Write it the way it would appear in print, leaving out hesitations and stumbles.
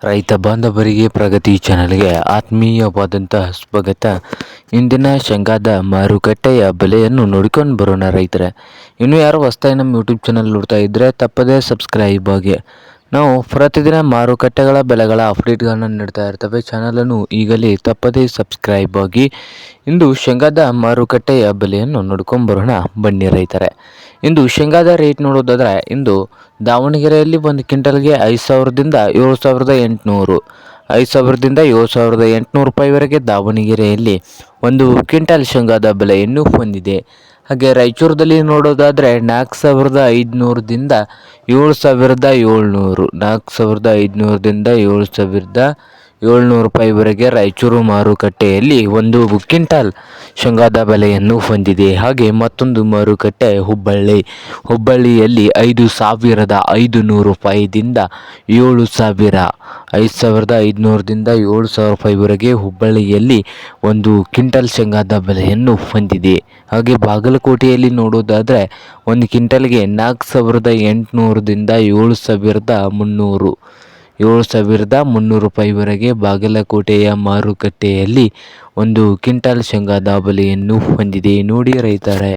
ರೈತ ಬಾಂಧವರಿಗೆ ಪ್ರಗತಿ ಚಾನಲ್ಗೆ ಆತ್ಮೀಯವಾದಂತಹ ಸ್ವಾಗತ. ಇಂದಿನ ಶೇಂಗಾದ ಮಾರುಕಟ್ಟೆಯ ಬೆಲೆಯನ್ನು ನೋಡಿಕೊಂಡು ಬರೋಣ ರೈತರೆ. ಇನ್ನು ಯಾರು ಹೊಸದಾಗಿ ನಮ್ಮ ಯೂಟ್ಯೂಬ್ ಚಾನಲ್ ನೋಡ್ತಾ ಇದ್ದರೆ ತಪ್ಪದೇ ಸಬ್ಸ್ಕ್ರೈಬ್ ಆಗಿ. ನಾವು ಪ್ರತಿದಿನ ಮಾರುಕಟ್ಟೆಗಳ ಬೆಲೆಗಳ ಅಪ್ಡೇಟ್ಗಳನ್ನು ನೀಡ್ತಾ ಇರ್ತವೆ. ಚಾನಲನ್ನು ಈಗಲೇ ತಪ್ಪದೇ ಸಬ್ಸ್ಕ್ರೈಬ್ ಆಗಿ. ಇಂದು ಶೇಂಗಾದ ಮಾರುಕಟ್ಟೆಯ ಬೆಲೆಯನ್ನು ನೋಡ್ಕೊಂಡು ಬರೋಣ ಬನ್ನಿ ರೈತರೆ. ಇಂದು ಶೇಂಗಾದ ರೇಟ್ ನೋಡೋದಾದರೆ ಇಂದು ದಾವಣಗೆರೆಯಲ್ಲಿ ಒಂದು ಕ್ವಿಂಟಲ್ಗೆ 5,000ದಿಂದ 7,800, 5,000ದಿಂದ 7,800 ರೂಪಾಯಿವರೆಗೆ ದಾವಣಗೆರೆಯಲ್ಲಿ ಒಂದು ಕ್ವಿಂಟಲ್ ಶೇಂಗಾದ ಬೆಲೆಯನ್ನು ಹೊಂದಿದೆ. ಹಾಗೆ ರಾಯಚೂರದಲ್ಲಿ ನೋಡೋದಾದರೆ 4,500ದಿಂದ 7,700, 4,500ದಿಂದ 7,700 ರೂಪಾಯಿವರೆಗೆ ರಾಯಚೂರು ಮಾರುಕಟ್ಟೆಯಲ್ಲಿ ಒಂದು ಕ್ವಿಂಟಲ್ ಶೇಂಗಾದ ಬೆಲೆಯನ್ನು ಹೊಂದಿದೆ. ಹಾಗೆ ಮತ್ತೊಂದು ಮಾರುಕಟ್ಟೆ ಹುಬ್ಬಳ್ಳಿಯಲ್ಲಿ 5,500 ರೂಪಾಯಿದಿಂದ 7,000, 5,500ದಿಂದ 7,000 ರೂಪಾಯಿವರೆಗೆ ಹುಬ್ಬಳ್ಳಿಯಲ್ಲಿ ಒಂದು ಕ್ವಿಂಟಲ್ ಶೇಂಗಾದ ಬೆಲೆಯನ್ನು ಹೊಂದಿದೆ. ಹಾಗೆ ಬಾಗಲಕೋಟೆಯಲ್ಲಿ ನೋಡೋದಾದರೆ ಒಂದು ಕ್ವಿಂಟಲ್ಗೆ 4,800ದಿಂದ 7,300, 7,300 ರೂಪಾಯಿವರೆಗೆ ಬಾಗಲಕೋಟೆಯ ಮಾರುಕಟ್ಟೆಯಲ್ಲಿ ಒಂದು ಕ್ವಿಂಟಲ್ ಶೇಂಗಾದ ಬೆಲೆಯನ್ನು ಹೊಂದಿದೆ. ನೋಡಿ ರೈತರೇ.